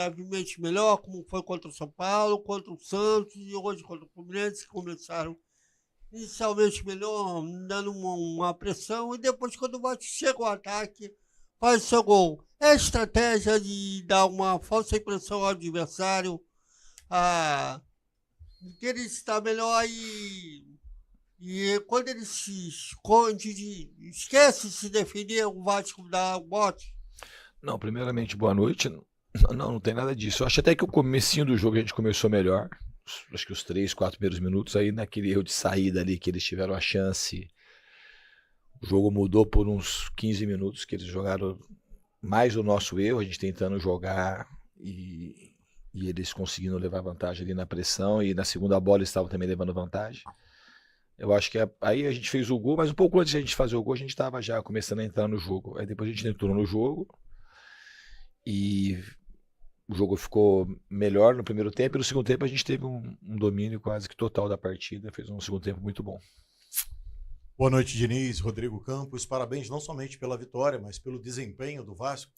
levemente melhor, como foi contra o São Paulo, contra o Santos e hoje contra o Fluminense, que começaram inicialmente melhor, dando uma pressão, e depois, quando o Vasco chega ao ataque, faz seu gol. É a estratégia de dar uma falsa impressão ao adversário, a, que ele está melhor e quando ele se esconde, esquece de se defender, o Vasco dá o bote. Não, primeiramente, boa noite. Não tem nada disso. Eu acho até que o comecinho do jogo a gente começou melhor. Acho que os 3, 4 primeiros minutos aí, naquele erro de saída ali, que eles tiveram a chance. O jogo mudou por uns 15 minutos, que eles jogaram mais o nosso erro, a gente tentando jogar e eles conseguindo levar vantagem ali na pressão. E na segunda bola eles estavam também levando vantagem. Eu acho que aí a gente fez o gol, mas um pouco antes de a gente fazer o gol, a gente estava já começando a entrar no jogo. Aí depois a gente entrou no jogo e o jogo ficou melhor no primeiro tempo, e no segundo tempo a gente teve um domínio quase que total da partida, fez um segundo tempo muito bom. Boa noite, Diniz, Rodrigo Campos. Parabéns não somente pela vitória, mas pelo desempenho do Vasco.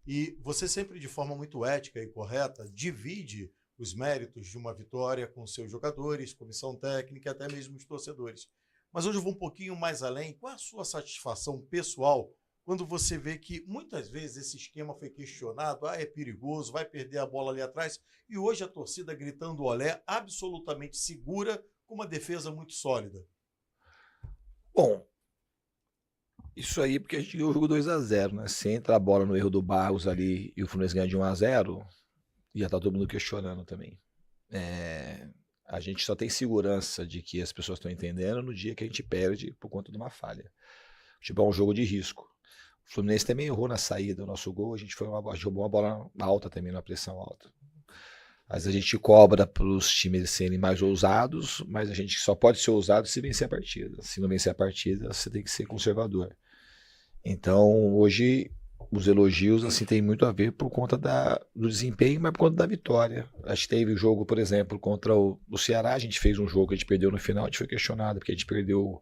E você sempre, de forma muito ética e correta, divide os méritos de uma vitória com seus jogadores, comissão técnica e até mesmo os torcedores. Mas hoje eu vou um pouquinho mais além. Qual é a sua satisfação pessoal quando você vê que muitas vezes esse esquema foi questionado, é perigoso, vai perder a bola ali atrás, e hoje a torcida gritando olé, absolutamente segura, com uma defesa muito sólida? Bom, isso aí porque a gente ganhou o jogo 2-0, né? Se entra a bola no erro do Barros ali e o Fluminense ganha de 1-0, já tá todo mundo questionando também. A gente só tem segurança de que as pessoas estão entendendo no dia que a gente perde por conta de uma falha. Tipo, é um jogo de risco. O Fluminense também errou na saída, o nosso gol, a gente jogou uma bola alta também, na pressão alta. Mas a gente cobra para os times serem mais ousados, mas a gente só pode ser ousado se vencer a partida. Se não vencer a partida, você tem que ser conservador. Então, hoje, os elogios assim têm muito a ver por conta do desempenho, mas por conta da vitória. A gente teve o jogo, por exemplo, contra o Ceará, a gente fez um jogo que a gente perdeu no final, a gente foi questionado, porque a gente perdeu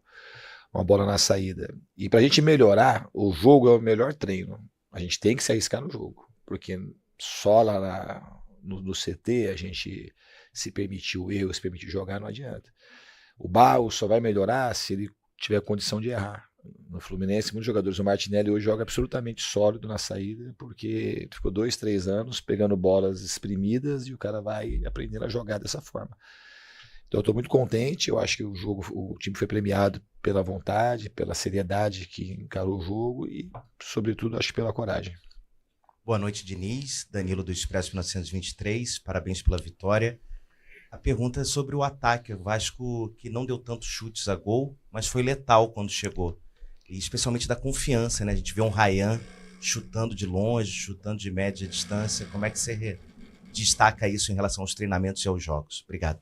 uma bola na saída. E para a gente melhorar, o jogo é o melhor treino. A gente tem que se arriscar no jogo, porque só lá no CT a gente se permitiu erro, se permitiu jogar, não adianta. O Barros só vai melhorar se ele tiver condição de errar. No Fluminense, muitos jogadores, o Martinelli hoje joga absolutamente sólido na saída, porque ficou 2, 3 anos pegando bolas exprimidas e o cara vai aprendendo a jogar dessa forma. Então eu estou muito contente, eu acho que o time foi premiado pela vontade, pela seriedade que encarou o jogo e, sobretudo, acho que pela coragem. Boa noite, Diniz, Danilo do Expresso 1923, parabéns pela vitória. A pergunta é sobre o ataque, o Vasco que não deu tantos chutes a gol, mas foi letal quando chegou, e especialmente da confiança, né? A gente vê um Ryan chutando de longe, chutando de média distância, como é que você destaca isso em relação aos treinamentos e aos jogos? Obrigado.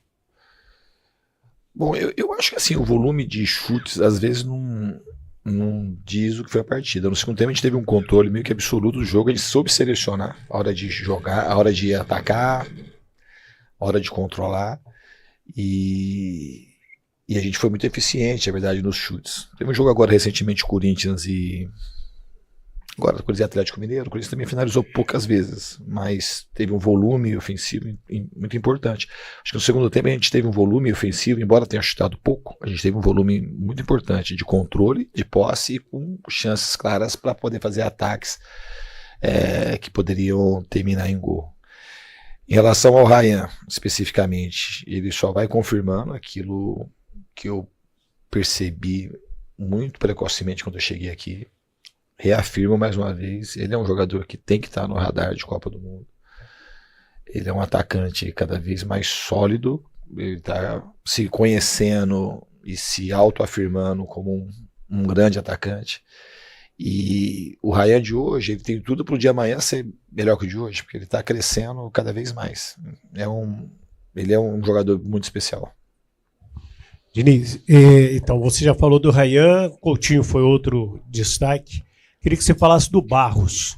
Bom, eu acho que assim, o volume de chutes às vezes não diz o que foi a partida. No segundo tempo a gente teve um controle meio que absoluto do jogo, a gente soube selecionar a hora de jogar, a hora de atacar, a hora de controlar e a gente foi muito eficiente, é verdade, nos chutes. Teve um jogo agora recentemente, Corinthians e agora Corinthians e Atlético Mineiro. O Corinthians também finalizou poucas vezes, mas teve um volume ofensivo muito importante. Acho que no segundo tempo a gente teve um volume ofensivo, embora tenha chutado pouco, a gente teve um volume muito importante de controle, de posse e com chances claras para poder fazer ataques que poderiam terminar em gol. Em relação ao Ryan, especificamente, ele só vai confirmando aquilo que eu percebi muito precocemente quando eu cheguei aqui. Reafirmo mais uma vez, ele é um jogador que tem que estar no radar de Copa do Mundo. Ele é um atacante cada vez mais sólido, ele está se conhecendo e se autoafirmando como um grande atacante. E o Ryan de hoje, ele tem tudo para o de amanhã ser melhor que o de hoje, porque ele está crescendo cada vez mais. Ele é um jogador muito especial. Diniz, então você já falou do Ryan, Coutinho foi outro destaque. Queria que você falasse do Barros,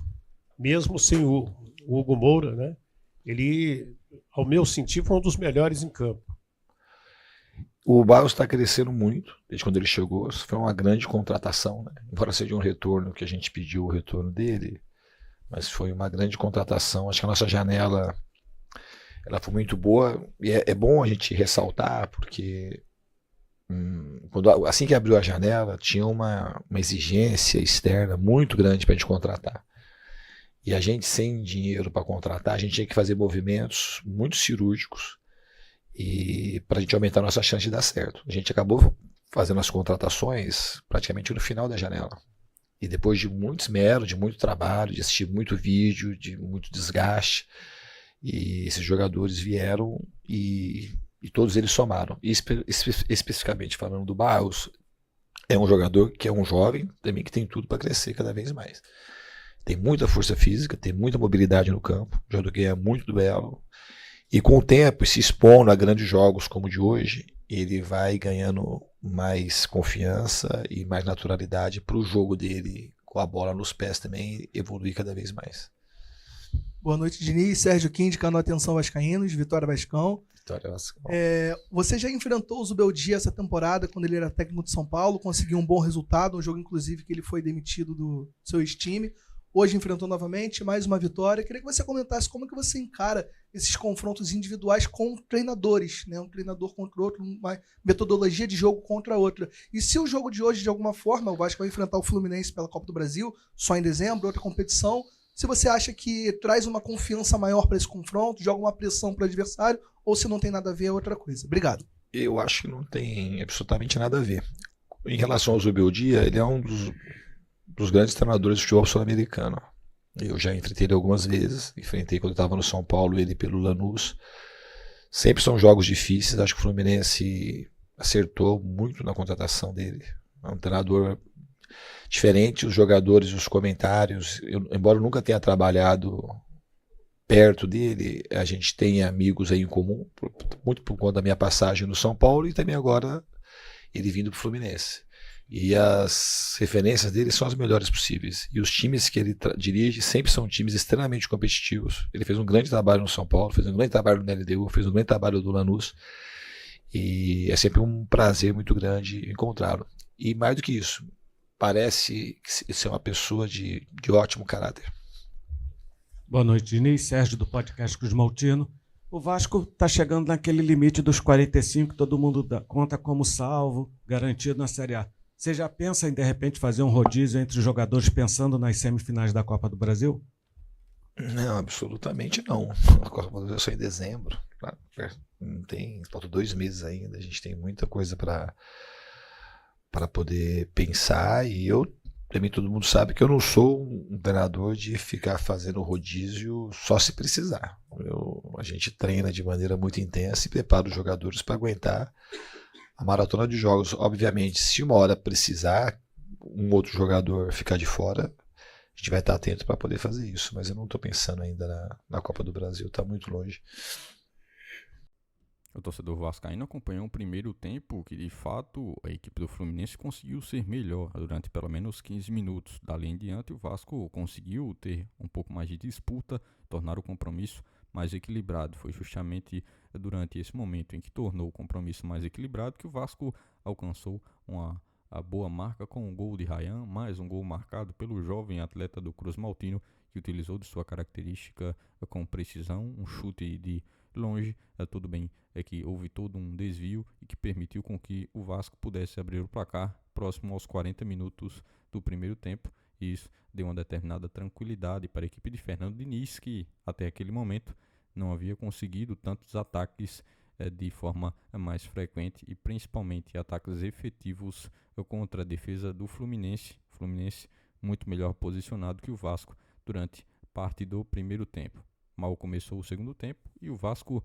mesmo sem o Hugo Moura, né? Ele, ao meu sentir, foi um dos melhores em campo. O Barros está crescendo muito desde quando ele chegou. Foi uma grande contratação, né? Embora seja um retorno que a gente pediu o retorno dele, mas foi uma grande contratação. Acho que a nossa janela ela foi muito boa e é bom a gente ressaltar porque assim que abriu a janela tinha uma exigência externa muito grande para a gente contratar. E a gente sem dinheiro para contratar, a gente tinha que fazer movimentos muito cirúrgicos e para a gente aumentar a nossa chance de dar certo. A gente acabou fazendo as contratações praticamente no final da janela. E depois de muito esmero, de muito trabalho, de assistir muito vídeo, de muito desgaste, e esses jogadores vieram e todos eles somaram. E especificamente falando do Barros, é um jogador que é um jovem, também que tem tudo para crescer cada vez mais. Tem muita força física, tem muita mobilidade no campo, jogador que ganha muito duelo. E com o tempo, se expondo a grandes jogos como o de hoje, ele vai ganhando mais confiança e mais naturalidade para o jogo dele com a bola nos pés também evoluir cada vez mais. Boa noite, Diniz. Sérgio Kim, de canal Atenção Vascaínos, Vitória Vascão. Vitória Vascão. Você já enfrentou o Zubeldia essa temporada, quando ele era técnico de São Paulo, conseguiu um bom resultado, um jogo inclusive que ele foi demitido do seu ex-time. Hoje enfrentou novamente, mais uma vitória. Queria que você comentasse como que você encara esses confrontos individuais com treinadores, né? Um treinador contra outro, uma metodologia de jogo contra outra. E se o jogo de hoje, de alguma forma, o Vasco vai enfrentar o Fluminense pela Copa do Brasil, só em dezembro, outra competição, se você acha que traz uma confiança maior para esse confronto, joga uma pressão para o adversário, ou se não tem nada a ver, é outra coisa. Obrigado. Eu acho que não tem absolutamente nada a ver. Em relação ao Zubeldia, ele é um dos grandes treinadores de futebol sul-americano. Eu já enfrentei ele algumas vezes, enfrentei quando eu estava no São Paulo, ele pelo Lanús. Sempre são jogos difíceis, acho que o Fluminense acertou muito na contratação dele. É um treinador diferente, os jogadores, os comentários, embora eu nunca tenha trabalhado perto dele, a gente tem amigos aí em comum, muito por conta da minha passagem no São Paulo e também agora ele vindo para o Fluminense. E as referências dele são as melhores possíveis. E os times que ele dirige sempre são times extremamente competitivos. Ele fez um grande trabalho no São Paulo, fez um grande trabalho no LDU, fez um grande trabalho do Lanús. E é sempre um prazer muito grande encontrá-lo. E mais do que isso, parece ser uma pessoa de ótimo caráter. Boa noite, Diniz. Sérgio, do podcast Cruz Maltino. O Vasco está chegando naquele limite dos 45 que todo mundo conta como salvo, garantido na Série A. Você já pensa em, de repente, fazer um rodízio entre os jogadores pensando nas semifinais da Copa do Brasil? Não, absolutamente não. A Copa do Brasil é só em dezembro. Não tem, faltam 2 meses ainda. A gente tem muita coisa para poder pensar. E também todo mundo sabe que eu não sou um treinador de ficar fazendo rodízio só se precisar. A gente treina de maneira muito intensa e prepara os jogadores para aguentar a maratona de jogos. Obviamente, se uma hora precisar, um outro jogador ficar de fora, a gente vai estar atento para poder fazer isso. Mas eu não estou pensando ainda na Copa do Brasil, está muito longe. O torcedor vascaíno acompanhou o primeiro tempo que, de fato, a equipe do Fluminense conseguiu ser melhor durante pelo menos 15 minutos. Dali em diante, o Vasco conseguiu ter um pouco mais de disputa, tornar o compromisso mais equilibrado. Foi justamente durante esse momento em que tornou o compromisso mais equilibrado que o Vasco alcançou a boa marca com um gol de Ryan, mais um gol marcado pelo jovem atleta do Cruz Maltino, que utilizou de sua característica com precisão, um chute de longe. Tudo bem, é que houve todo um desvio e que permitiu com que o Vasco pudesse abrir o placar próximo aos 40 minutos do primeiro tempo. E isso deu uma determinada tranquilidade para a equipe de Fernando Diniz, que até aquele momento não havia conseguido tantos ataques de forma mais frequente e principalmente ataques efetivos contra a defesa do Fluminense. Fluminense muito melhor posicionado que o Vasco durante parte do primeiro tempo. Mal começou o segundo tempo e o Vasco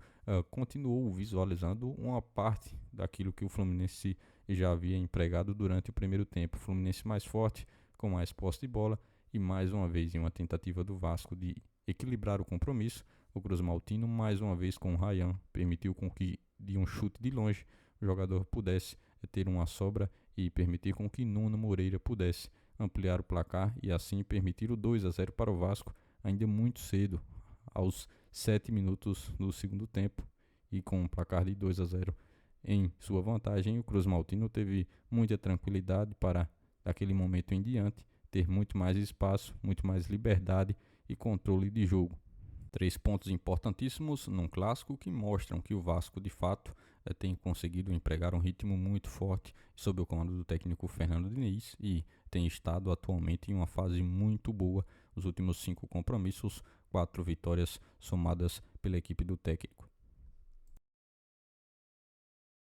continuou visualizando uma parte daquilo que o Fluminense já havia empregado durante o primeiro tempo. O Fluminense mais forte, com mais posse de bola e mais uma vez em uma tentativa do Vasco de equilibrar o compromisso, o Cruz Maltino mais uma vez com o Ryan permitiu com que de um chute de longe o jogador pudesse ter uma sobra e permitir com que Nuno Moreira pudesse ampliar o placar e assim permitir o 2-0 para o Vasco ainda muito cedo, aos 7 minutos do segundo tempo, e com um placar de 2-0 em sua vantagem. O Cruz Maltino teve muita tranquilidade para, daquele momento em diante, ter muito mais espaço, muito mais liberdade e controle de jogo. 3 pontos importantíssimos num clássico que mostram que o Vasco de fato tem conseguido empregar um ritmo muito forte sob o comando do técnico Fernando Diniz e tem estado atualmente em uma fase muito boa. Os últimos 5 compromissos, 4 vitórias somadas pela equipe do técnico.